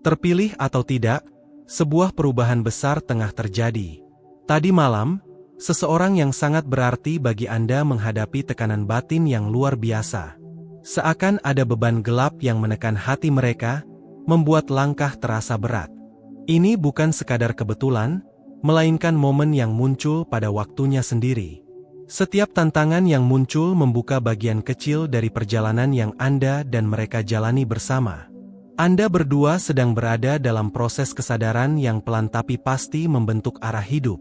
Terpilih atau tidak, sebuah perubahan besar tengah terjadi. Tadi malam, seseorang yang sangat berarti bagi Anda menghadapi tekanan batin yang luar biasa. Seakan ada beban gelap yang menekan hati mereka, membuat langkah terasa berat. Ini bukan sekadar kebetulan, melainkan momen yang muncul pada waktunya sendiri. Setiap tantangan yang muncul membuka bagian kecil dari perjalanan yang Anda dan mereka jalani bersama. Anda berdua sedang berada dalam proses kesadaran yang pelan tapi pasti membentuk arah hidup.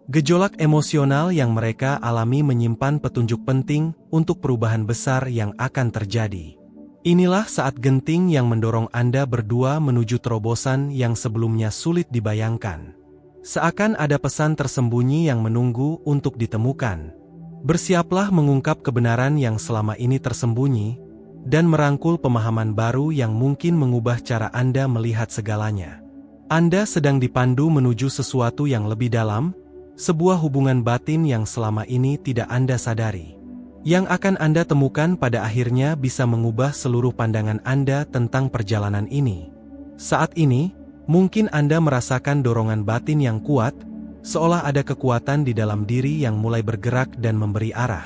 Gejolak emosional yang mereka alami menyimpan petunjuk penting untuk perubahan besar yang akan terjadi. Inilah saat genting yang mendorong Anda berdua menuju terobosan yang sebelumnya sulit dibayangkan. Seakan ada pesan tersembunyi yang menunggu untuk ditemukan. Bersiaplah mengungkap kebenaran yang selama ini tersembunyi, dan merangkul pemahaman baru yang mungkin mengubah cara Anda melihat segalanya. Anda sedang dipandu menuju sesuatu yang lebih dalam, sebuah hubungan batin yang selama ini tidak Anda sadari. Yang akan Anda temukan pada akhirnya bisa mengubah seluruh pandangan Anda tentang perjalanan ini. Saat ini, mungkin Anda merasakan dorongan batin yang kuat, seolah ada kekuatan di dalam diri yang mulai bergerak dan memberi arah.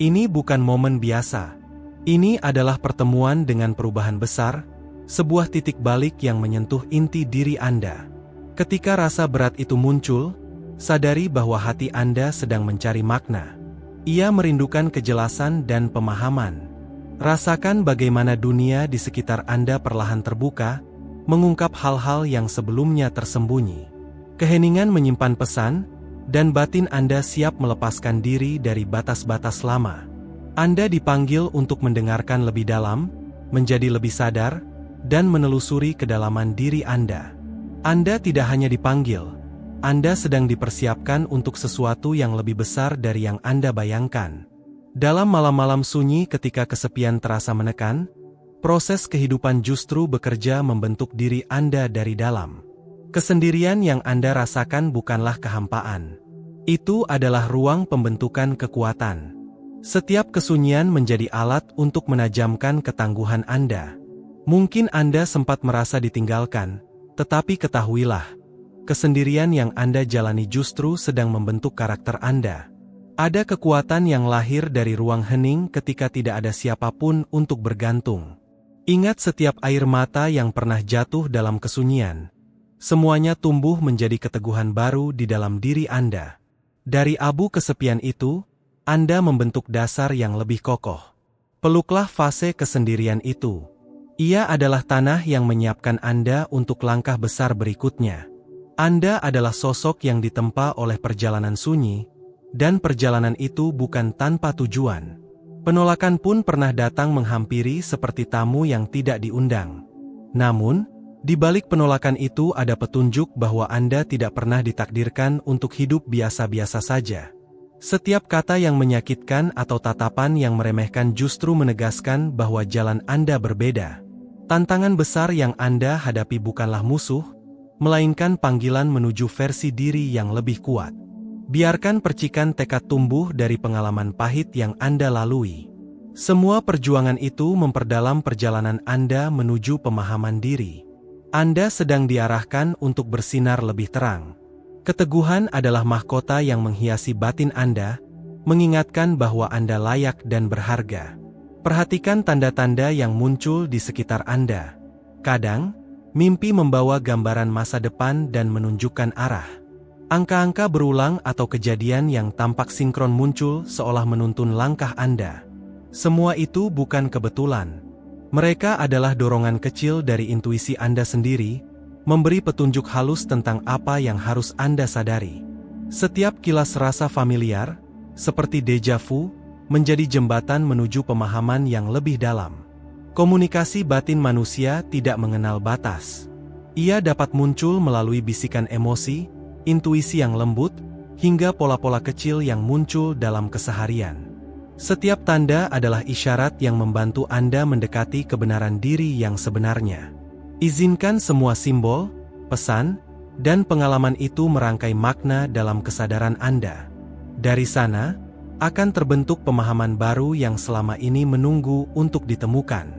Ini bukan momen biasa. Ini adalah pertemuan dengan perubahan besar, sebuah titik balik yang menyentuh inti diri Anda. Ketika rasa berat itu muncul, sadari bahwa hati Anda sedang mencari makna. Ia merindukan kejelasan dan pemahaman. Rasakan bagaimana dunia di sekitar Anda perlahan terbuka, mengungkap hal-hal yang sebelumnya tersembunyi. Keheningan menyimpan pesan, dan batin Anda siap melepaskan diri dari batas-batas lama. Anda dipanggil untuk mendengarkan lebih dalam, menjadi lebih sadar, dan menelusuri kedalaman diri Anda. Anda tidak hanya dipanggil, Anda sedang dipersiapkan untuk sesuatu yang lebih besar dari yang Anda bayangkan. Dalam malam-malam sunyi ketika kesepian terasa menekan, proses kehidupan justru bekerja membentuk diri Anda dari dalam. Kesendirian yang Anda rasakan bukanlah kehampaan. Itu adalah ruang pembentukan kekuatan. Setiap kesunyian menjadi alat untuk menajamkan ketangguhan Anda. Mungkin Anda sempat merasa ditinggalkan, tetapi ketahuilah, kesendirian yang Anda jalani justru sedang membentuk karakter Anda. Ada kekuatan yang lahir dari ruang hening ketika tidak ada siapapun untuk bergantung. Ingat setiap air mata yang pernah jatuh dalam kesunyian. Semuanya tumbuh menjadi keteguhan baru di dalam diri Anda. Dari abu kesepian itu, Anda membentuk dasar yang lebih kokoh. Peluklah fase kesendirian itu. Ia adalah tanah yang menyiapkan Anda untuk langkah besar berikutnya. Anda adalah sosok yang ditempa oleh perjalanan sunyi, dan perjalanan itu bukan tanpa tujuan. Penolakan pun pernah datang menghampiri seperti tamu yang tidak diundang. Namun, di balik penolakan itu ada petunjuk bahwa Anda tidak pernah ditakdirkan untuk hidup biasa-biasa saja. Setiap kata yang menyakitkan atau tatapan yang meremehkan justru menegaskan bahwa jalan Anda berbeda. Tantangan besar yang Anda hadapi bukanlah musuh, melainkan panggilan menuju versi diri yang lebih kuat. Biarkan percikan tekad tumbuh dari pengalaman pahit yang Anda lalui. Semua perjuangan itu memperdalam perjalanan Anda menuju pemahaman diri. Anda sedang diarahkan untuk bersinar lebih terang. Keteguhan adalah mahkota yang menghiasi batin Anda, mengingatkan bahwa Anda layak dan berharga. Perhatikan tanda-tanda yang muncul di sekitar Anda. Kadang, mimpi membawa gambaran masa depan dan menunjukkan arah. Angka-angka berulang atau kejadian yang tampak sinkron muncul seolah menuntun langkah Anda. Semua itu bukan kebetulan. Mereka adalah dorongan kecil dari intuisi Anda sendiri, memberi petunjuk halus tentang apa yang harus Anda sadari. Setiap kilas rasa familiar, seperti deja vu, menjadi jembatan menuju pemahaman yang lebih dalam. Komunikasi batin manusia tidak mengenal batas. Ia dapat muncul melalui bisikan emosi, intuisi yang lembut, hingga pola-pola kecil yang muncul dalam keseharian. Setiap tanda adalah isyarat yang membantu Anda mendekati kebenaran diri yang sebenarnya. Izinkan semua simbol, pesan, dan pengalaman itu merangkai makna dalam kesadaran Anda. Dari sana, akan terbentuk pemahaman baru yang selama ini menunggu untuk ditemukan.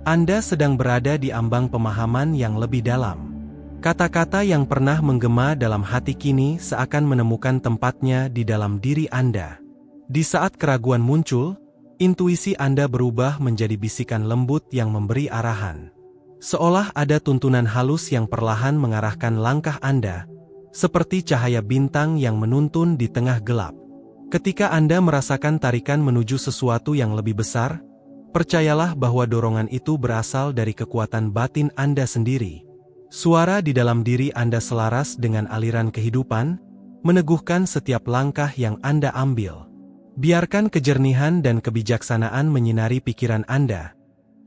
Anda sedang berada di ambang pemahaman yang lebih dalam. Kata-kata yang pernah menggema dalam hati kini seakan menemukan tempatnya di dalam diri Anda. Di saat keraguan muncul, intuisi Anda berubah menjadi bisikan lembut yang memberi arahan. Seolah ada tuntunan halus yang perlahan mengarahkan langkah Anda, seperti cahaya bintang yang menuntun di tengah gelap. Ketika Anda merasakan tarikan menuju sesuatu yang lebih besar, percayalah bahwa dorongan itu berasal dari kekuatan batin Anda sendiri. Suara di dalam diri Anda selaras dengan aliran kehidupan, meneguhkan setiap langkah yang Anda ambil. Biarkan kejernihan dan kebijaksanaan menyinari pikiran Anda.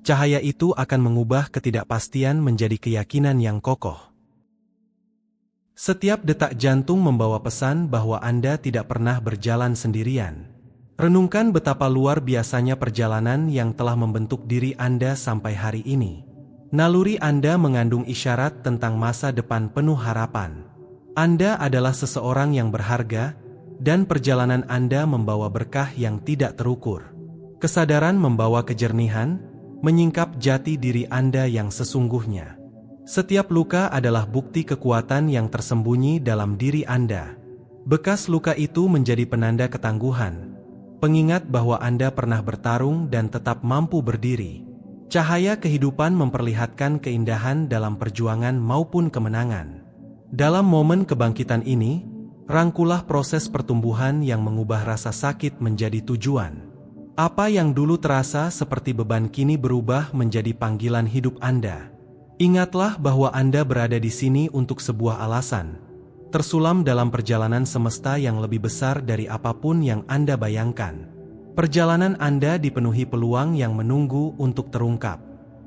Cahaya itu akan mengubah ketidakpastian menjadi keyakinan yang kokoh. Setiap detak jantung membawa pesan bahwa Anda tidak pernah berjalan sendirian. Renungkan betapa luar biasanya perjalanan yang telah membentuk diri Anda sampai hari ini. Naluri Anda mengandung isyarat tentang masa depan penuh harapan. Anda adalah seseorang yang berharga, dan perjalanan Anda membawa berkah yang tidak terukur. Kesadaran membawa kejernihan, menyingkap jati diri Anda yang sesungguhnya. Setiap luka adalah bukti kekuatan yang tersembunyi dalam diri Anda. Bekas luka itu menjadi penanda ketangguhan, pengingat bahwa Anda pernah bertarung dan tetap mampu berdiri. Cahaya kehidupan memperlihatkan keindahan dalam perjuangan maupun kemenangan. Dalam momen kebangkitan ini, rangkulah proses pertumbuhan yang mengubah rasa sakit menjadi tujuan. Apa yang dulu terasa seperti beban kini berubah menjadi panggilan hidup Anda. Ingatlah bahwa Anda berada di sini untuk sebuah alasan, tersulam dalam perjalanan semesta yang lebih besar dari apapun yang Anda bayangkan. Perjalanan Anda dipenuhi peluang yang menunggu untuk terungkap.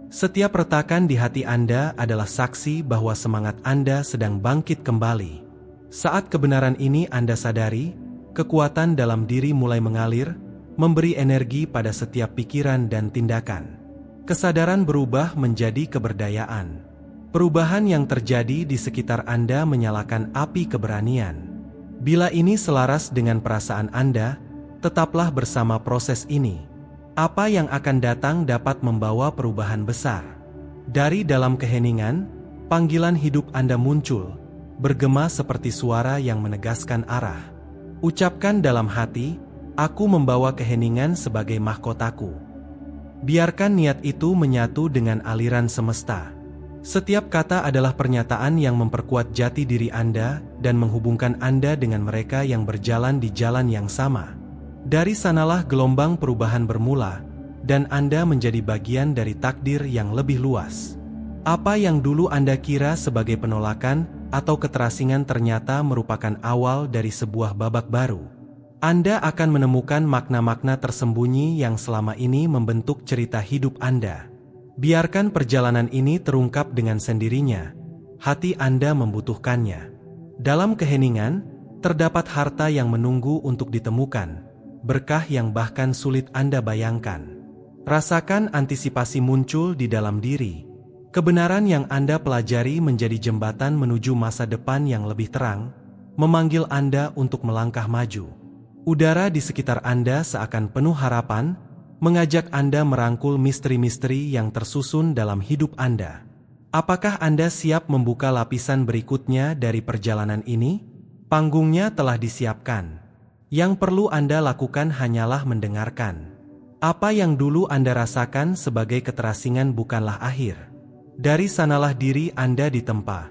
Setiap retakan di hati Anda adalah saksi bahwa semangat Anda sedang bangkit kembali. Saat kebenaran ini Anda sadari, kekuatan dalam diri mulai mengalir, memberi energi pada setiap pikiran dan tindakan. Kesadaran berubah menjadi keberdayaan. Perubahan yang terjadi di sekitar Anda menyalakan api keberanian. Bila ini selaras dengan perasaan Anda, tetaplah bersama proses ini. Apa yang akan datang dapat membawa perubahan besar. Dari dalam keheningan, panggilan hidup Anda muncul, bergema seperti suara yang menegaskan arah. Ucapkan dalam hati, "Aku membawa keheningan sebagai mahkotaku." Biarkan niat itu menyatu dengan aliran semesta. Setiap kata adalah pernyataan yang memperkuat jati diri Anda dan menghubungkan Anda dengan mereka yang berjalan di jalan yang sama. Dari sanalah gelombang perubahan bermula, dan Anda menjadi bagian dari takdir yang lebih luas. Apa yang dulu Anda kira sebagai penolakan atau keterasingan ternyata merupakan awal dari sebuah babak baru. Anda akan menemukan makna-makna tersembunyi yang selama ini membentuk cerita hidup Anda. Biarkan perjalanan ini terungkap dengan sendirinya. Hati Anda membutuhkannya. Dalam keheningan, terdapat harta yang menunggu untuk ditemukan, berkah yang bahkan sulit Anda bayangkan. Rasakan antisipasi muncul di dalam diri. Kebenaran yang Anda pelajari menjadi jembatan menuju masa depan yang lebih terang, memanggil Anda untuk melangkah maju. Udara di sekitar Anda seakan penuh harapan, mengajak Anda merangkul misteri-misteri yang tersusun dalam hidup Anda. Apakah Anda siap membuka lapisan berikutnya dari perjalanan ini? Panggungnya telah disiapkan. Yang perlu Anda lakukan hanyalah mendengarkan. Apa yang dulu Anda rasakan sebagai keterasingan bukanlah akhir. Dari sanalah diri Anda ditempa.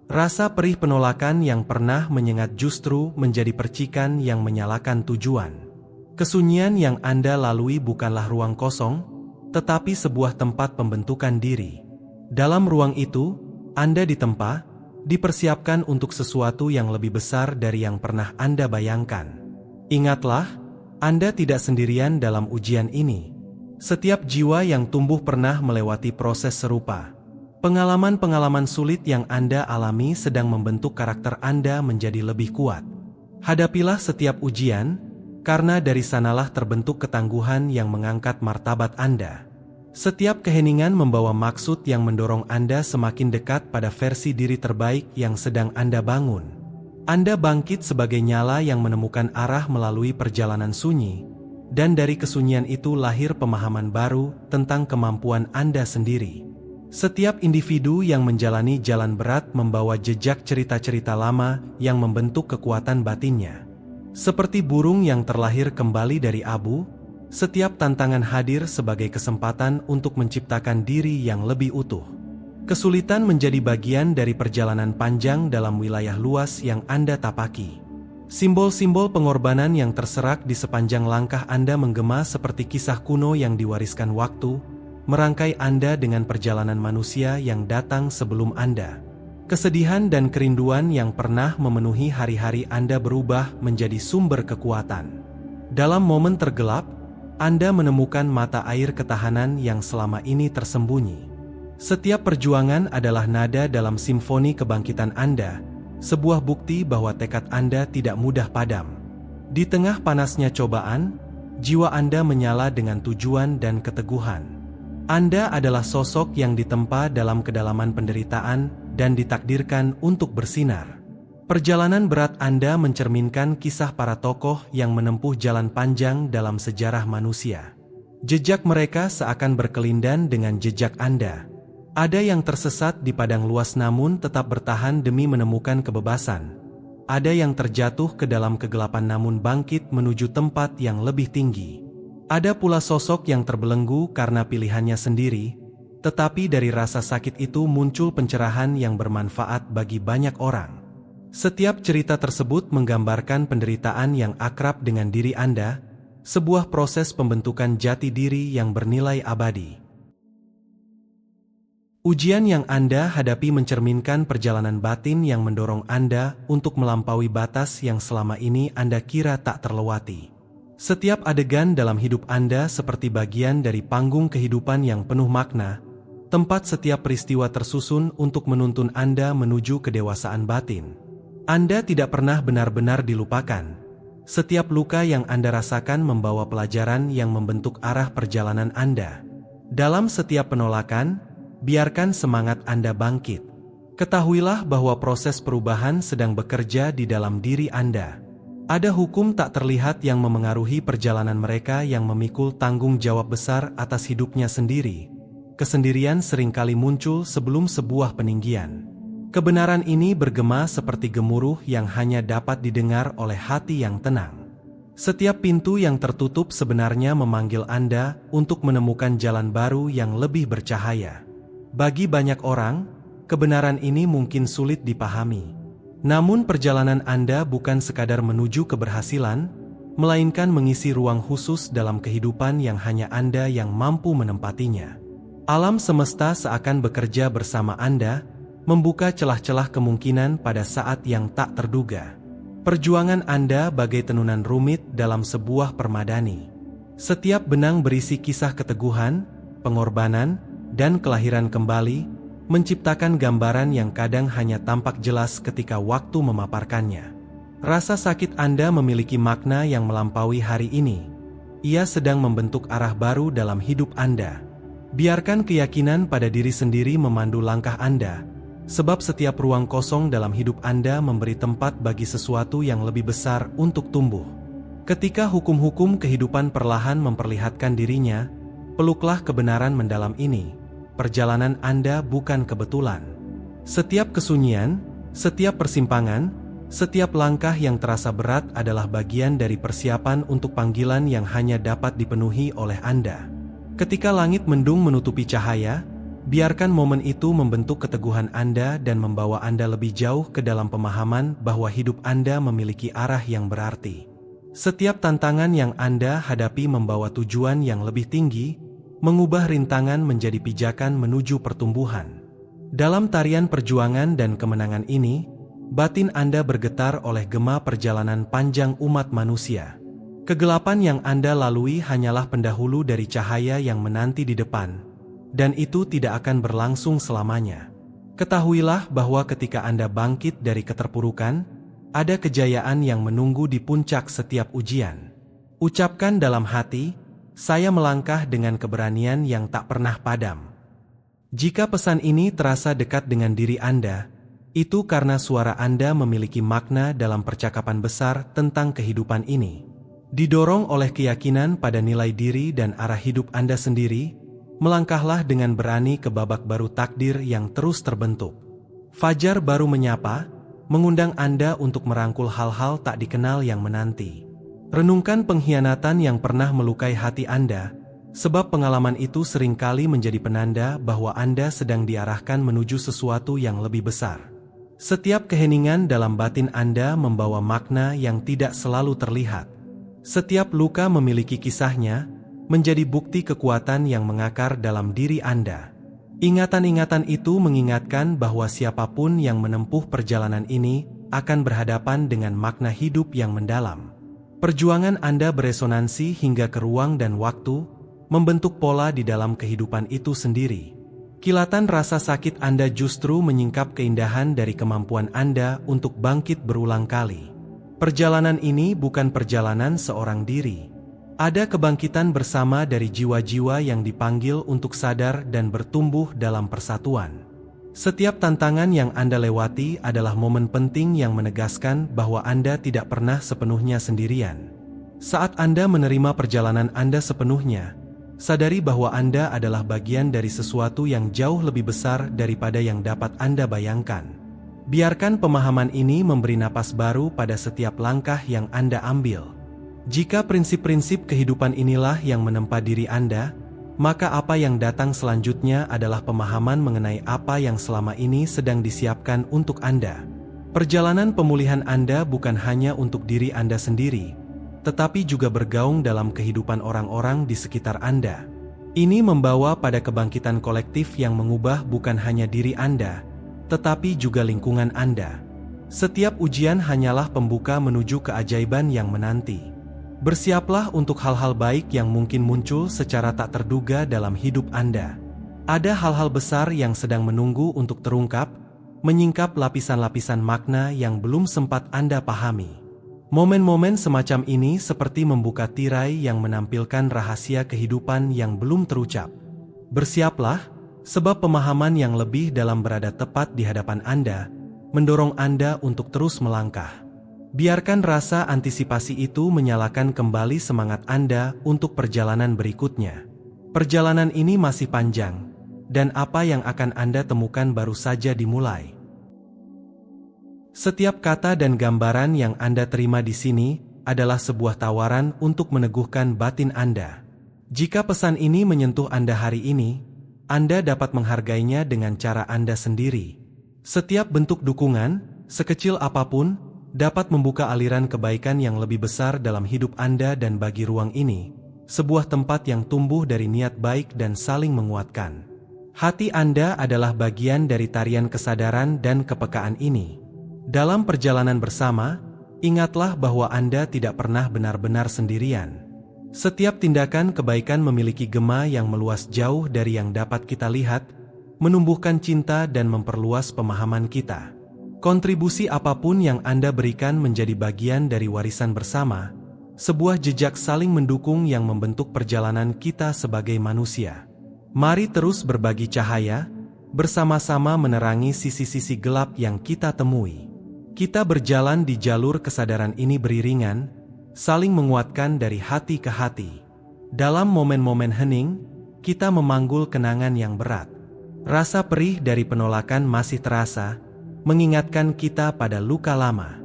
Rasa perih penolakan yang pernah menyengat justru menjadi percikan yang menyalakan tujuan. Kesunyian yang Anda lalui bukanlah ruang kosong, tetapi sebuah tempat pembentukan diri. Dalam ruang itu, Anda ditempa, dipersiapkan untuk sesuatu yang lebih besar dari yang pernah Anda bayangkan. Ingatlah, Anda tidak sendirian dalam ujian ini. Setiap jiwa yang tumbuh pernah melewati proses serupa. Pengalaman-pengalaman sulit yang Anda alami sedang membentuk karakter Anda menjadi lebih kuat. Hadapilah setiap ujian, karena dari sanalah terbentuk ketangguhan yang mengangkat martabat Anda. Setiap keheningan membawa maksud yang mendorong Anda semakin dekat pada versi diri terbaik yang sedang Anda bangun. Anda bangkit sebagai nyala yang menemukan arah melalui perjalanan sunyi, dan dari kesunyian itu lahir pemahaman baru tentang kemampuan Anda sendiri. Setiap individu yang menjalani jalan berat membawa jejak cerita-cerita lama yang membentuk kekuatan batinnya. Seperti burung yang terlahir kembali dari abu, setiap tantangan hadir sebagai kesempatan untuk menciptakan diri yang lebih utuh. Kesulitan menjadi bagian dari perjalanan panjang dalam wilayah luas yang Anda tapaki. Simbol-simbol pengorbanan yang terserak di sepanjang langkah Anda menggema seperti kisah kuno yang diwariskan waktu, merangkai Anda dengan perjalanan manusia yang datang sebelum Anda. Kesedihan dan kerinduan yang pernah memenuhi hari-hari Anda berubah menjadi sumber kekuatan. Dalam momen tergelap, Anda menemukan mata air ketahanan yang selama ini tersembunyi. Setiap perjuangan adalah nada dalam simfoni kebangkitan Anda, sebuah bukti bahwa tekad Anda tidak mudah padam. Di tengah panasnya cobaan, jiwa Anda menyala dengan tujuan dan keteguhan. Anda adalah sosok yang ditempa dalam kedalaman penderitaan dan ditakdirkan untuk bersinar. Perjalanan berat Anda mencerminkan kisah para tokoh yang menempuh jalan panjang dalam sejarah manusia. Jejak mereka seakan berkelindan dengan jejak Anda. Ada yang tersesat di padang luas namun tetap bertahan demi menemukan kebebasan. Ada yang terjatuh ke dalam kegelapan namun bangkit menuju tempat yang lebih tinggi. Ada pula sosok yang terbelenggu karena pilihannya sendiri, tetapi dari rasa sakit itu muncul pencerahan yang bermanfaat bagi banyak orang. Setiap cerita tersebut menggambarkan penderitaan yang akrab dengan diri Anda, sebuah proses pembentukan jati diri yang bernilai abadi. Ujian yang Anda hadapi mencerminkan perjalanan batin yang mendorong Anda untuk melampaui batas yang selama ini Anda kira tak terlewati. Setiap adegan dalam hidup Anda seperti bagian dari panggung kehidupan yang penuh makna, tempat setiap peristiwa tersusun untuk menuntun Anda menuju kedewasaan batin. Anda tidak pernah benar-benar dilupakan. Setiap luka yang Anda rasakan membawa pelajaran yang membentuk arah perjalanan Anda. Dalam setiap penolakan, biarkan semangat Anda bangkit. Ketahuilah bahwa proses perubahan sedang bekerja di dalam diri Anda. Ada hukum tak terlihat yang memengaruhi perjalanan mereka yang memikul tanggung jawab besar atas hidupnya sendiri. Kesendirian seringkali muncul sebelum sebuah peninggian. Kebenaran ini bergema seperti gemuruh yang hanya dapat didengar oleh hati yang tenang. Setiap pintu yang tertutup sebenarnya memanggil Anda untuk menemukan jalan baru yang lebih bercahaya. Bagi banyak orang, kebenaran ini mungkin sulit dipahami. Namun perjalanan Anda bukan sekadar menuju keberhasilan, melainkan mengisi ruang khusus dalam kehidupan yang hanya Anda yang mampu menempatinya. Alam semesta seakan bekerja bersama Anda, membuka celah-celah kemungkinan pada saat yang tak terduga. Perjuangan Anda bagai tenunan rumit dalam sebuah permadani. Setiap benang berisi kisah keteguhan, pengorbanan, dan kelahiran kembali, menciptakan gambaran yang kadang hanya tampak jelas ketika waktu memaparkannya. Rasa sakit Anda memiliki makna yang melampaui hari ini. Ia sedang membentuk arah baru dalam hidup Anda. Biarkan keyakinan pada diri sendiri memandu langkah Anda, sebab setiap ruang kosong dalam hidup Anda memberi tempat bagi sesuatu yang lebih besar untuk tumbuh. Ketika hukum-hukum kehidupan perlahan memperlihatkan dirinya, peluklah kebenaran mendalam ini. Perjalanan Anda bukan kebetulan. Setiap kesunyian, setiap persimpangan, setiap langkah yang terasa berat adalah bagian dari persiapan untuk panggilan yang hanya dapat dipenuhi oleh Anda. Ketika langit mendung menutupi cahaya, biarkan momen itu membentuk keteguhan Anda dan membawa Anda lebih jauh ke dalam pemahaman bahwa hidup Anda memiliki arah yang berarti. Setiap tantangan yang Anda hadapi membawa tujuan yang lebih tinggi, mengubah rintangan menjadi pijakan menuju pertumbuhan. Dalam tarian perjuangan dan kemenangan ini, batin Anda bergetar oleh gema perjalanan panjang umat manusia. Kegelapan yang Anda lalui hanyalah pendahulu dari cahaya yang menanti di depan, dan itu tidak akan berlangsung selamanya. Ketahuilah bahwa ketika Anda bangkit dari keterpurukan, ada kejayaan yang menunggu di puncak setiap ujian. Ucapkan dalam hati, saya melangkah dengan keberanian yang tak pernah padam. Jika pesan ini terasa dekat dengan diri Anda, itu karena suara Anda memiliki makna dalam percakapan besar tentang kehidupan ini. Didorong oleh keyakinan pada nilai diri dan arah hidup Anda sendiri, melangkahlah dengan berani ke babak baru takdir yang terus terbentuk. Fajar baru menyapa, mengundang Anda untuk merangkul hal-hal tak dikenal yang menanti. Renungkan pengkhianatan yang pernah melukai hati Anda, sebab pengalaman itu seringkali menjadi penanda bahwa Anda sedang diarahkan menuju sesuatu yang lebih besar. Setiap keheningan dalam batin Anda membawa makna yang tidak selalu terlihat. Setiap luka memiliki kisahnya, menjadi bukti kekuatan yang mengakar dalam diri Anda. Ingatan-ingatan itu mengingatkan bahwa siapapun yang menempuh perjalanan ini akan berhadapan dengan makna hidup yang mendalam. Perjuangan Anda beresonansi hingga ke ruang dan waktu, membentuk pola di dalam kehidupan itu sendiri. Kilatan rasa sakit Anda justru menyingkap keindahan dari kemampuan Anda untuk bangkit berulang kali. Perjalanan ini bukan perjalanan seorang diri. Ada kebangkitan bersama dari jiwa-jiwa yang dipanggil untuk sadar dan bertumbuh dalam persatuan. Setiap tantangan yang Anda lewati adalah momen penting yang menegaskan bahwa Anda tidak pernah sepenuhnya sendirian. Saat Anda menerima perjalanan Anda sepenuhnya, sadari bahwa Anda adalah bagian dari sesuatu yang jauh lebih besar daripada yang dapat Anda bayangkan. Biarkan pemahaman ini memberi napas baru pada setiap langkah yang Anda ambil. Jika prinsip-prinsip kehidupan inilah yang menempa diri Anda, maka apa yang datang selanjutnya adalah pemahaman mengenai apa yang selama ini sedang disiapkan untuk Anda. Perjalanan pemulihan Anda bukan hanya untuk diri Anda sendiri, tetapi juga bergaung dalam kehidupan orang-orang di sekitar Anda. Ini membawa pada kebangkitan kolektif yang mengubah bukan hanya diri Anda, tetapi juga lingkungan Anda. Setiap ujian hanyalah pembuka menuju keajaiban yang menanti. Bersiaplah untuk hal-hal baik yang mungkin muncul secara tak terduga dalam hidup Anda. Ada hal-hal besar yang sedang menunggu untuk terungkap, menyingkap lapisan-lapisan makna yang belum sempat Anda pahami. Momen-momen semacam ini seperti membuka tirai yang menampilkan rahasia kehidupan yang belum terucap. Bersiaplah, sebab pemahaman yang lebih dalam berada tepat di hadapan Anda, mendorong Anda untuk terus melangkah. Biarkan rasa antisipasi itu menyalakan kembali semangat Anda untuk perjalanan berikutnya. Perjalanan ini masih panjang, dan apa yang akan Anda temukan baru saja dimulai. Setiap kata dan gambaran yang Anda terima di sini adalah sebuah tawaran untuk meneguhkan batin Anda. Jika pesan ini menyentuh Anda hari ini, Anda dapat menghargainya dengan cara Anda sendiri. Setiap bentuk dukungan, sekecil apapun, dapat membuka aliran kebaikan yang lebih besar dalam hidup Anda dan bagi ruang ini, sebuah tempat yang tumbuh dari niat baik dan saling menguatkan. Hati Anda adalah bagian dari tarian kesadaran dan kepekaan ini. Dalam perjalanan bersama, ingatlah bahwa Anda tidak pernah benar-benar sendirian. Setiap tindakan kebaikan memiliki gema yang meluas jauh dari yang dapat kita lihat, menumbuhkan cinta dan memperluas pemahaman kita. Kontribusi apapun yang Anda berikan menjadi bagian dari warisan bersama, sebuah jejak saling mendukung yang membentuk perjalanan kita sebagai manusia. Mari terus berbagi cahaya, bersama-sama menerangi sisi-sisi gelap yang kita temui. Kita berjalan di jalur kesadaran ini beriringan, saling menguatkan dari hati ke hati. Dalam momen-momen hening, kita memanggul kenangan yang berat. Rasa perih dari penolakan masih terasa, mengingatkan kita pada luka lama.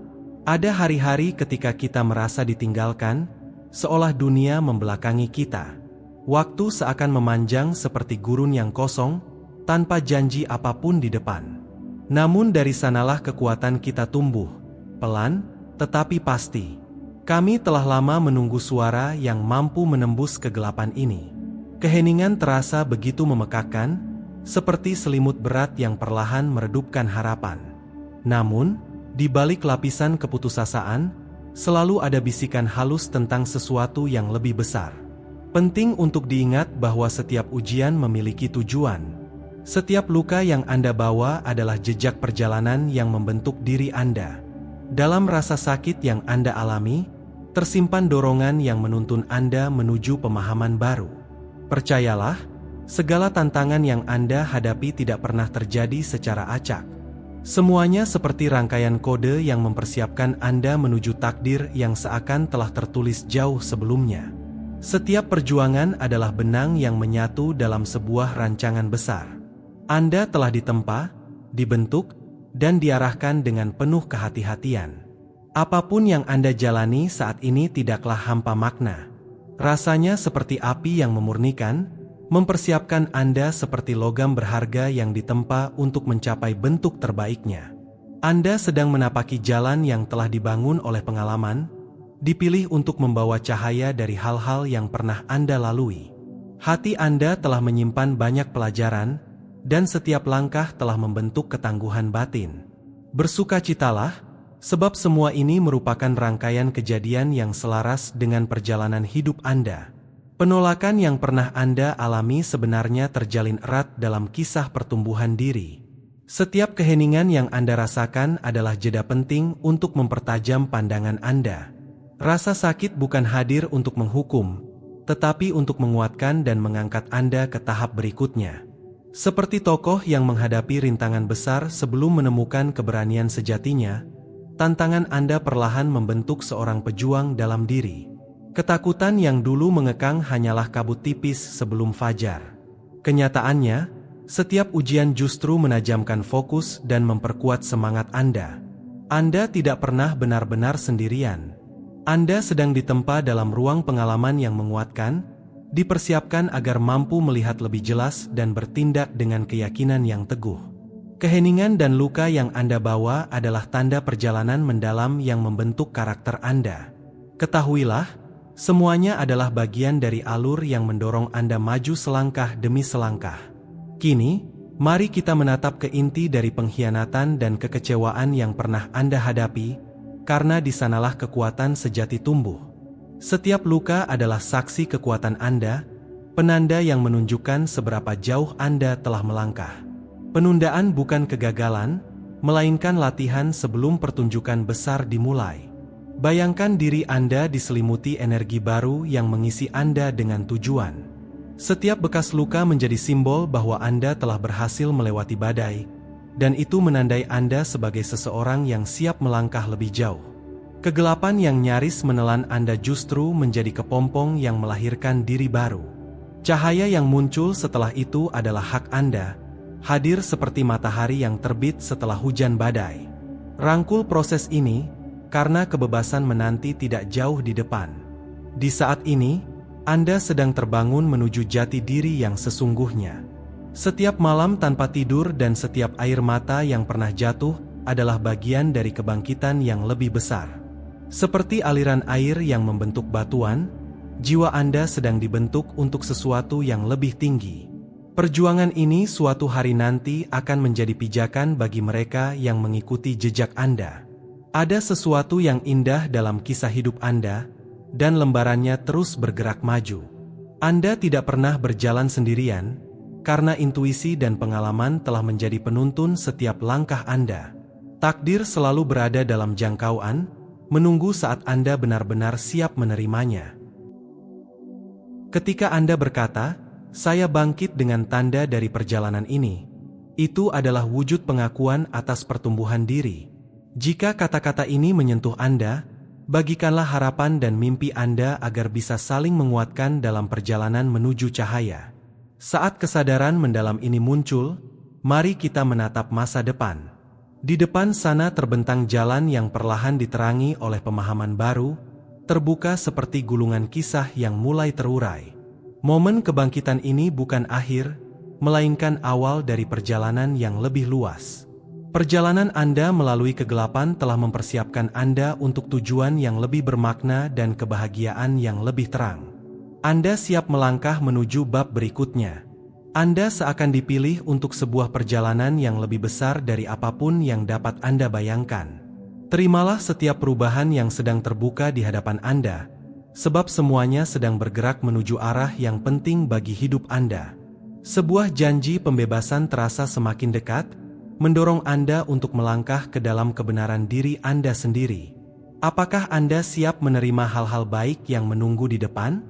Ada hari-hari ketika kita merasa ditinggalkan, seolah dunia membelakangi kita. Waktu seakan memanjang seperti gurun yang kosong, tanpa janji apapun di depan. Namun dari sanalah kekuatan kita tumbuh, pelan, tetapi pasti. Kami telah lama menunggu suara yang mampu menembus kegelapan ini. Keheningan terasa begitu memekakkan, seperti selimut berat yang perlahan meredupkan harapan. Namun, di balik lapisan keputusasaan, selalu ada bisikan halus tentang sesuatu yang lebih besar. Penting untuk diingat bahwa setiap ujian memiliki tujuan. Setiap luka yang Anda bawa adalah jejak perjalanan yang membentuk diri Anda. Dalam rasa sakit yang Anda alami, tersimpan dorongan yang menuntun Anda menuju pemahaman baru. Percayalah, segala tantangan yang Anda hadapi tidak pernah terjadi secara acak. Semuanya seperti rangkaian kode yang mempersiapkan Anda menuju takdir yang seakan telah tertulis jauh sebelumnya. Setiap perjuangan adalah benang yang menyatu dalam sebuah rancangan besar. Anda telah ditempa, dibentuk, dan diarahkan dengan penuh kehati-hatian. Apapun yang Anda jalani saat ini tidaklah hampa makna. Rasanya seperti api yang memurnikan, mempersiapkan Anda seperti logam berharga yang ditempa untuk mencapai bentuk terbaiknya. Anda sedang menapaki jalan yang telah dibangun oleh pengalaman, dipilih untuk membawa cahaya dari hal-hal yang pernah Anda lalui. Hati Anda telah menyimpan banyak pelajaran, dan setiap langkah telah membentuk ketangguhan batin. Bersukacitalah, sebab semua ini merupakan rangkaian kejadian yang selaras dengan perjalanan hidup Anda. Penolakan yang pernah Anda alami sebenarnya terjalin erat dalam kisah pertumbuhan diri. Setiap keheningan yang Anda rasakan adalah jeda penting untuk mempertajam pandangan Anda. Rasa sakit bukan hadir untuk menghukum, tetapi untuk menguatkan dan mengangkat Anda ke tahap berikutnya. Seperti tokoh yang menghadapi rintangan besar sebelum menemukan keberanian sejatinya, tantangan Anda perlahan membentuk seorang pejuang dalam diri. Ketakutan yang dulu mengekang hanyalah kabut tipis sebelum fajar. Kenyataannya, setiap ujian justru menajamkan fokus dan memperkuat semangat Anda. Anda tidak pernah benar-benar sendirian. Anda sedang ditempa dalam ruang pengalaman yang menguatkan, dipersiapkan agar mampu melihat lebih jelas dan bertindak dengan keyakinan yang teguh. Keheningan dan luka yang Anda bawa adalah tanda perjalanan mendalam yang membentuk karakter Anda. Ketahuilah, semuanya adalah bagian dari alur yang mendorong Anda maju selangkah demi selangkah. Kini, mari kita menatap ke inti dari pengkhianatan dan kekecewaan yang pernah Anda hadapi, karena di sanalah kekuatan sejati tumbuh. Setiap luka adalah saksi kekuatan Anda, penanda yang menunjukkan seberapa jauh Anda telah melangkah. Penundaan bukan kegagalan, melainkan latihan sebelum pertunjukan besar dimulai. Bayangkan diri Anda diselimuti energi baru yang mengisi Anda dengan tujuan. Setiap bekas luka menjadi simbol bahwa Anda telah berhasil melewati badai, dan itu menandai Anda sebagai seseorang yang siap melangkah lebih jauh. Kegelapan yang nyaris menelan Anda justru menjadi kepompong yang melahirkan diri baru. Cahaya yang muncul setelah itu adalah hak Anda, hadir seperti matahari yang terbit setelah hujan badai. Rangkul proses ini, karena kebebasan menanti tidak jauh di depan. Di saat ini, Anda sedang terbangun menuju jati diri yang sesungguhnya. Setiap malam tanpa tidur dan setiap air mata yang pernah jatuh adalah bagian dari kebangkitan yang lebih besar. Seperti aliran air yang membentuk batuan, jiwa Anda sedang dibentuk untuk sesuatu yang lebih tinggi. Perjuangan ini suatu hari nanti akan menjadi pijakan bagi mereka yang mengikuti jejak Anda. Ada sesuatu yang indah dalam kisah hidup Anda, dan lembarannya terus bergerak maju. Anda tidak pernah berjalan sendirian, karena intuisi dan pengalaman telah menjadi penuntun setiap langkah Anda. Takdir selalu berada dalam jangkauan, menunggu saat Anda benar-benar siap menerimanya. Ketika Anda berkata, "Saya bangkit dengan tanda dari perjalanan ini," itu adalah wujud pengakuan atas pertumbuhan diri. Jika kata-kata ini menyentuh Anda, bagikanlah harapan dan mimpi Anda agar bisa saling menguatkan dalam perjalanan menuju cahaya. Saat kesadaran mendalam ini muncul, mari kita menatap masa depan. Di depan sana terbentang jalan yang perlahan diterangi oleh pemahaman baru, terbuka seperti gulungan kisah yang mulai terurai. Momen kebangkitan ini bukan akhir, melainkan awal dari perjalanan yang lebih luas. Perjalanan Anda melalui kegelapan telah mempersiapkan Anda untuk tujuan yang lebih bermakna dan kebahagiaan yang lebih terang. Anda siap melangkah menuju bab berikutnya. Anda seakan dipilih untuk sebuah perjalanan yang lebih besar dari apapun yang dapat Anda bayangkan. Terimalah setiap perubahan yang sedang terbuka di hadapan Anda, sebab semuanya sedang bergerak menuju arah yang penting bagi hidup Anda. Sebuah janji pembebasan terasa semakin dekat, mendorong Anda untuk melangkah ke dalam kebenaran diri Anda sendiri. Apakah Anda siap menerima hal-hal baik yang menunggu di depan?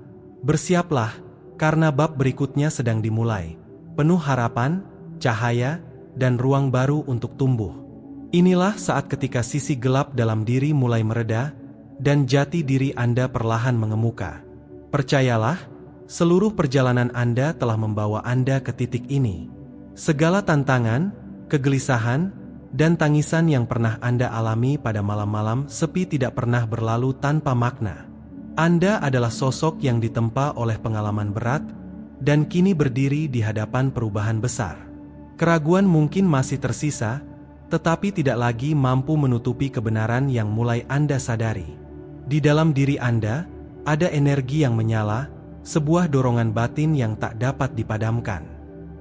Bersiaplah, karena bab berikutnya sedang dimulai, penuh harapan, cahaya, dan ruang baru untuk tumbuh. Inilah saat ketika sisi gelap dalam diri mulai mereda, dan jati diri Anda perlahan mengemuka. Percayalah, seluruh perjalanan Anda telah membawa Anda ke titik ini. Segala tantangan, kegelisahan, dan tangisan yang pernah Anda alami pada malam-malam sepi tidak pernah berlalu tanpa makna. Anda adalah sosok yang ditempa oleh pengalaman berat, dan kini berdiri di hadapan perubahan besar. Keraguan mungkin masih tersisa, tetapi tidak lagi mampu menutupi kebenaran yang mulai Anda sadari. Di dalam diri Anda, ada energi yang menyala, sebuah dorongan batin yang tak dapat dipadamkan.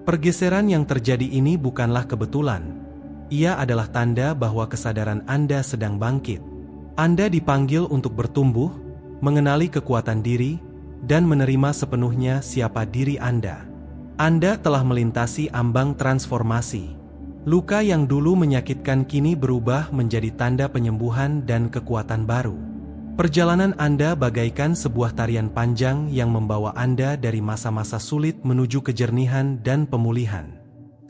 Pergeseran yang terjadi ini bukanlah kebetulan. Ia adalah tanda bahwa kesadaran Anda sedang bangkit. Anda dipanggil untuk bertumbuh, mengenali kekuatan diri, dan menerima sepenuhnya siapa diri Anda. Anda telah melintasi ambang transformasi. Luka yang dulu menyakitkan kini berubah menjadi tanda penyembuhan dan kekuatan baru. Perjalanan Anda bagaikan sebuah tarian panjang yang membawa Anda dari masa-masa sulit menuju kejernihan dan pemulihan.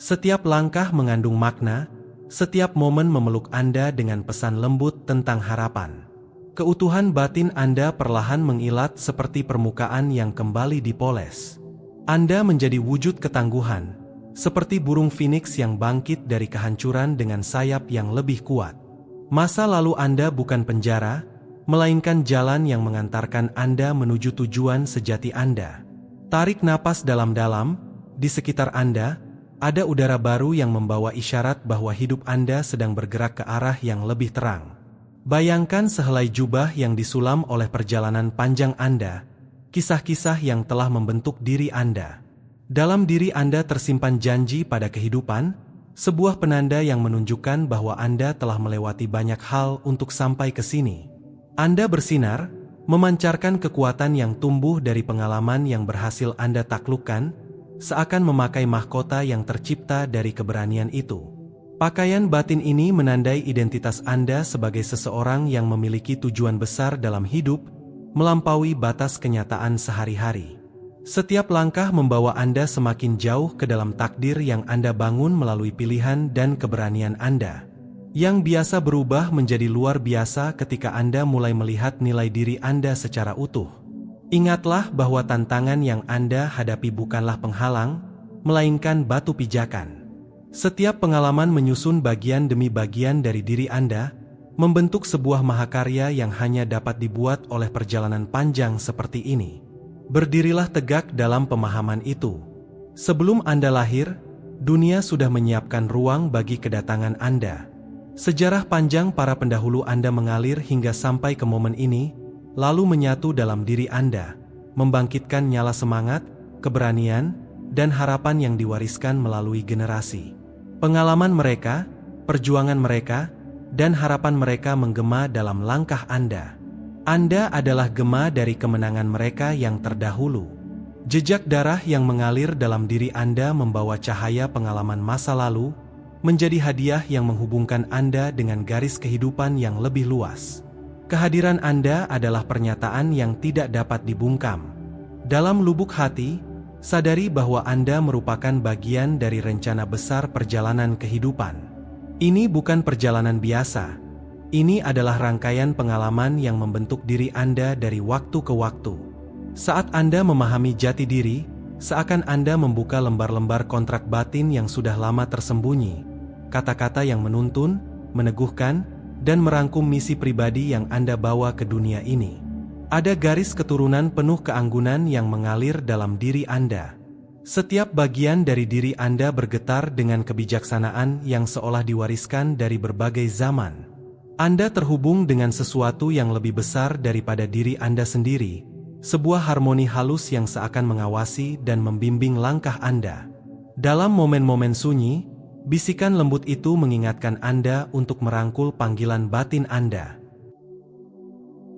Setiap langkah mengandung makna, setiap momen memeluk Anda dengan pesan lembut tentang harapan. Keutuhan batin Anda perlahan mengilat seperti permukaan yang kembali dipoles. Anda menjadi wujud ketangguhan, seperti burung phoenix yang bangkit dari kehancuran dengan sayap yang lebih kuat. Masa lalu Anda bukan penjara, melainkan jalan yang mengantarkan Anda menuju tujuan sejati Anda. Tarik napas dalam-dalam, di sekitar Anda, ada udara baru yang membawa isyarat bahwa hidup Anda sedang bergerak ke arah yang lebih terang. Bayangkan sehelai jubah yang disulam oleh perjalanan panjang Anda, kisah-kisah yang telah membentuk diri Anda. Dalam diri Anda tersimpan janji pada kehidupan, sebuah penanda yang menunjukkan bahwa Anda telah melewati banyak hal untuk sampai ke sini. Anda bersinar, memancarkan kekuatan yang tumbuh dari pengalaman yang berhasil Anda taklukkan, seakan memakai mahkota yang tercipta dari keberanian itu. Pakaian batin ini menandai identitas Anda sebagai seseorang yang memiliki tujuan besar dalam hidup, melampaui batas kenyataan sehari-hari. Setiap langkah membawa Anda semakin jauh ke dalam takdir yang Anda bangun melalui pilihan dan keberanian Anda, yang biasa berubah menjadi luar biasa ketika Anda mulai melihat nilai diri Anda secara utuh. Ingatlah bahwa tantangan yang Anda hadapi bukanlah penghalang, melainkan batu pijakan. Setiap pengalaman menyusun bagian demi bagian dari diri Anda, membentuk sebuah mahakarya yang hanya dapat dibuat oleh perjalanan panjang seperti ini. Berdirilah tegak dalam pemahaman itu. Sebelum Anda lahir, dunia sudah menyiapkan ruang bagi kedatangan Anda. Sejarah panjang para pendahulu Anda mengalir hingga sampai ke momen ini, lalu menyatu dalam diri Anda, membangkitkan nyala semangat, keberanian, dan harapan yang diwariskan melalui generasi. Pengalaman mereka, perjuangan mereka, dan harapan mereka menggema dalam langkah Anda. Anda adalah gema dari kemenangan mereka yang terdahulu. Jejak darah yang mengalir dalam diri Anda membawa cahaya pengalaman masa lalu, menjadi hadiah yang menghubungkan Anda dengan garis kehidupan yang lebih luas. Kehadiran Anda adalah pernyataan yang tidak dapat dibungkam. Dalam lubuk hati, sadari bahwa Anda merupakan bagian dari rencana besar perjalanan kehidupan. Ini bukan perjalanan biasa. Ini adalah rangkaian pengalaman yang membentuk diri Anda dari waktu ke waktu. Saat Anda memahami jati diri, seakan Anda membuka lembar-lembar kontrak batin yang sudah lama tersembunyi. Kata-kata yang menuntun, meneguhkan, dan merangkum misi pribadi yang Anda bawa ke dunia ini. Ada garis keturunan penuh keanggunan yang mengalir dalam diri Anda. Setiap bagian dari diri Anda bergetar dengan kebijaksanaan yang seolah diwariskan dari berbagai zaman. Anda terhubung dengan sesuatu yang lebih besar daripada diri Anda sendiri, sebuah harmoni halus yang seakan mengawasi dan membimbing langkah Anda. Dalam momen-momen sunyi, bisikan lembut itu mengingatkan Anda untuk merangkul panggilan batin Anda.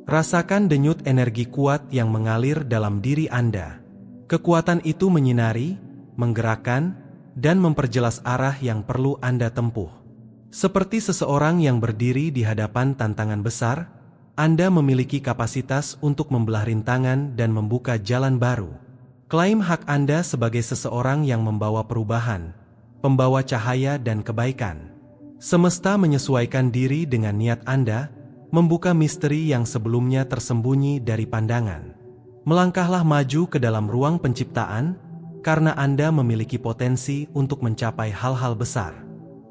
Rasakan denyut energi kuat yang mengalir dalam diri Anda. Kekuatan itu menyinari, menggerakkan, dan memperjelas arah yang perlu Anda tempuh. Seperti seseorang yang berdiri di hadapan tantangan besar, Anda memiliki kapasitas untuk membelah rintangan dan membuka jalan baru. Klaim hak Anda sebagai seseorang yang membawa perubahan, pembawa cahaya dan kebaikan. Semesta menyesuaikan diri dengan niat Anda, membuka misteri yang sebelumnya tersembunyi dari pandangan. Melangkahlah maju ke dalam ruang penciptaan, karena Anda memiliki potensi untuk mencapai hal-hal besar.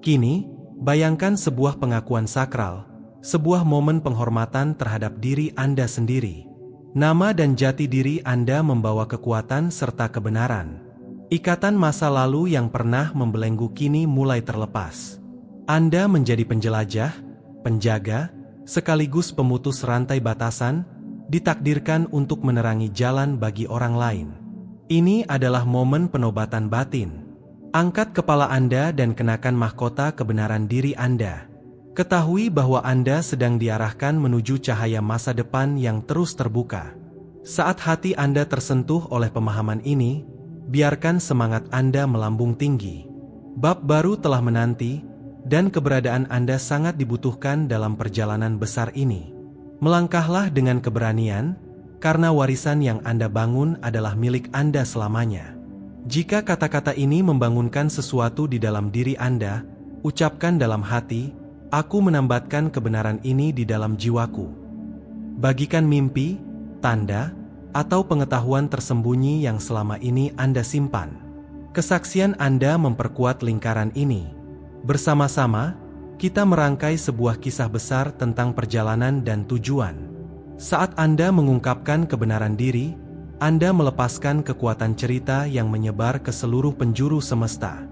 Kini, bayangkan sebuah pengakuan sakral, sebuah momen penghormatan terhadap diri Anda sendiri. Nama dan jati diri Anda membawa kekuatan serta kebenaran. Ikatan masa lalu yang pernah membelenggu kini mulai terlepas. Anda menjadi penjelajah, penjaga, sekaligus pemutus rantai batasan, ditakdirkan untuk menerangi jalan bagi orang lain. Ini adalah momen penobatan batin. Angkat kepala Anda dan kenakan mahkota kebenaran diri Anda. Ketahui bahwa Anda sedang diarahkan menuju cahaya masa depan yang terus terbuka. Saat hati Anda tersentuh oleh pemahaman ini, biarkan semangat Anda melambung tinggi. Bab baru telah menanti, dan keberadaan Anda sangat dibutuhkan dalam perjalanan besar ini. Melangkahlah dengan keberanian, karena warisan yang Anda bangun adalah milik Anda selamanya. Jika kata-kata ini membangunkan sesuatu di dalam diri Anda, ucapkan dalam hati, "Aku menambatkan kebenaran ini di dalam jiwaku." Bagikan mimpi, tanda, atau pengetahuan tersembunyi yang selama ini Anda simpan. Kesaksian Anda memperkuat lingkaran ini. Bersama-sama, kita merangkai sebuah kisah besar tentang perjalanan dan tujuan. Saat Anda mengungkapkan kebenaran diri, Anda melepaskan kekuatan cerita yang menyebar ke seluruh penjuru semesta.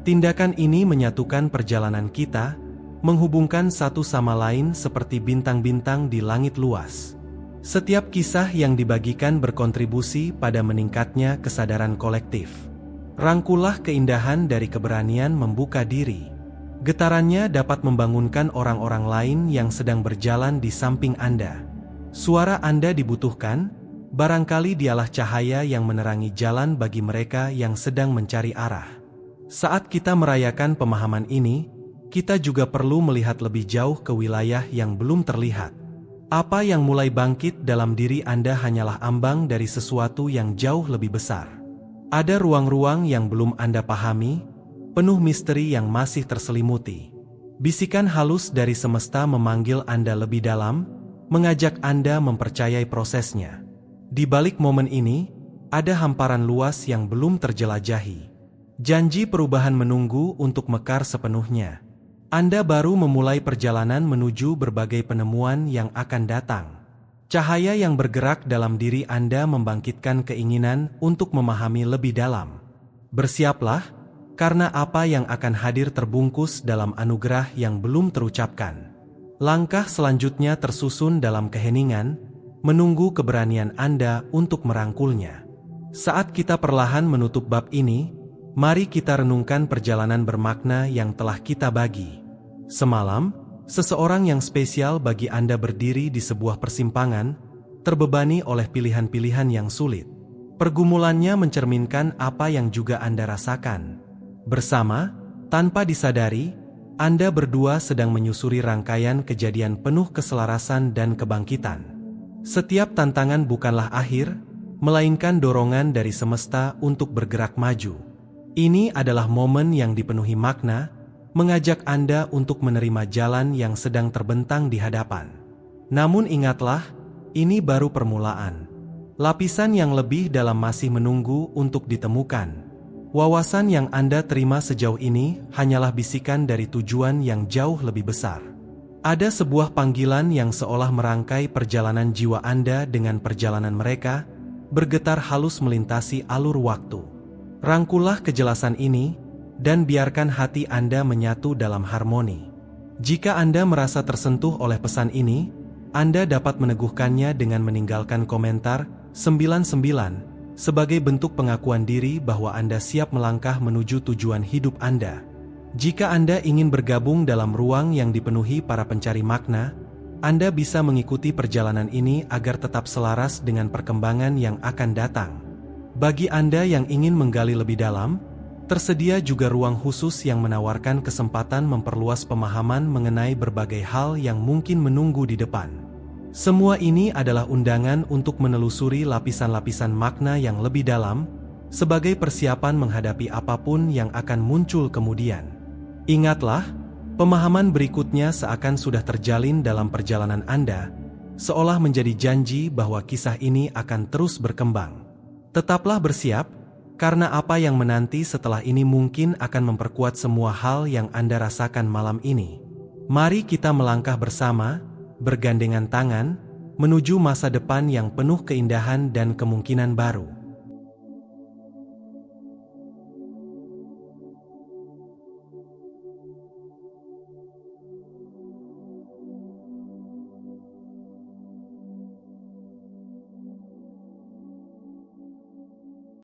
Tindakan ini menyatukan perjalanan kita, menghubungkan satu sama lain seperti bintang-bintang di langit luas. Setiap kisah yang dibagikan berkontribusi pada meningkatnya kesadaran kolektif. Rangkulah keindahan dari keberanian membuka diri. Getarannya dapat membangunkan orang-orang lain yang sedang berjalan di samping Anda. Suara Anda dibutuhkan, barangkali dialah cahaya yang menerangi jalan bagi mereka yang sedang mencari arah. Saat kita merayakan pemahaman ini, kita juga perlu melihat lebih jauh ke wilayah yang belum terlihat. Apa yang mulai bangkit dalam diri Anda hanyalah ambang dari sesuatu yang jauh lebih besar. Ada ruang-ruang yang belum Anda pahami, penuh misteri yang masih terselimuti. Bisikan halus dari semesta memanggil Anda lebih dalam, mengajak Anda mempercayai prosesnya. Di balik momen ini, ada hamparan luas yang belum terjelajahi. Janji perubahan menunggu untuk mekar sepenuhnya. Anda baru memulai perjalanan menuju berbagai penemuan yang akan datang. Cahaya yang bergerak dalam diri Anda membangkitkan keinginan untuk memahami lebih dalam. Bersiaplah, karena apa yang akan hadir terbungkus dalam anugerah yang belum terucapkan. Langkah selanjutnya tersusun dalam keheningan, menunggu keberanian Anda untuk merangkulnya. Saat kita perlahan menutup bab ini, mari kita renungkan perjalanan bermakna yang telah kita bagi. Semalam, seseorang yang spesial bagi Anda berdiri di sebuah persimpangan, terbebani oleh pilihan-pilihan yang sulit. Pergumulannya mencerminkan apa yang juga Anda rasakan. Bersama, tanpa disadari, Anda berdua sedang menyusuri rangkaian kejadian penuh keselarasan dan kebangkitan. Setiap tantangan bukanlah akhir, melainkan dorongan dari semesta untuk bergerak maju. Ini adalah momen yang dipenuhi makna, mengajak Anda untuk menerima jalan yang sedang terbentang di hadapan. Namun ingatlah, ini baru permulaan. Lapisan yang lebih dalam masih menunggu untuk ditemukan. Wawasan yang Anda terima sejauh ini hanyalah bisikan dari tujuan yang jauh lebih besar. Ada sebuah panggilan yang seolah merangkai perjalanan jiwa Anda dengan perjalanan mereka, bergetar halus melintasi alur waktu. Rangkullah kejelasan ini, dan biarkan hati Anda menyatu dalam harmoni. Jika Anda merasa tersentuh oleh pesan ini, Anda dapat meneguhkannya dengan meninggalkan komentar 99 sebagai bentuk pengakuan diri bahwa Anda siap melangkah menuju tujuan hidup Anda. Jika Anda ingin bergabung dalam ruang yang dipenuhi para pencari makna, Anda bisa mengikuti perjalanan ini agar tetap selaras dengan perkembangan yang akan datang. Bagi Anda yang ingin menggali lebih dalam, tersedia juga ruang khusus yang menawarkan kesempatan memperluas pemahaman mengenai berbagai hal yang mungkin menunggu di depan. Semua ini adalah undangan untuk menelusuri lapisan-lapisan makna yang lebih dalam, sebagai persiapan menghadapi apapun yang akan muncul kemudian. Ingatlah, Pemahaman berikutnya seakan sudah terjalin dalam perjalanan Anda, seolah menjadi janji bahwa kisah ini akan terus berkembang. Tetaplah bersiap, karena apa yang menanti setelah ini mungkin akan memperkuat semua hal yang Anda rasakan malam ini. Mari kita melangkah bersama, bergandengan tangan, menuju masa depan yang penuh keindahan dan kemungkinan baru.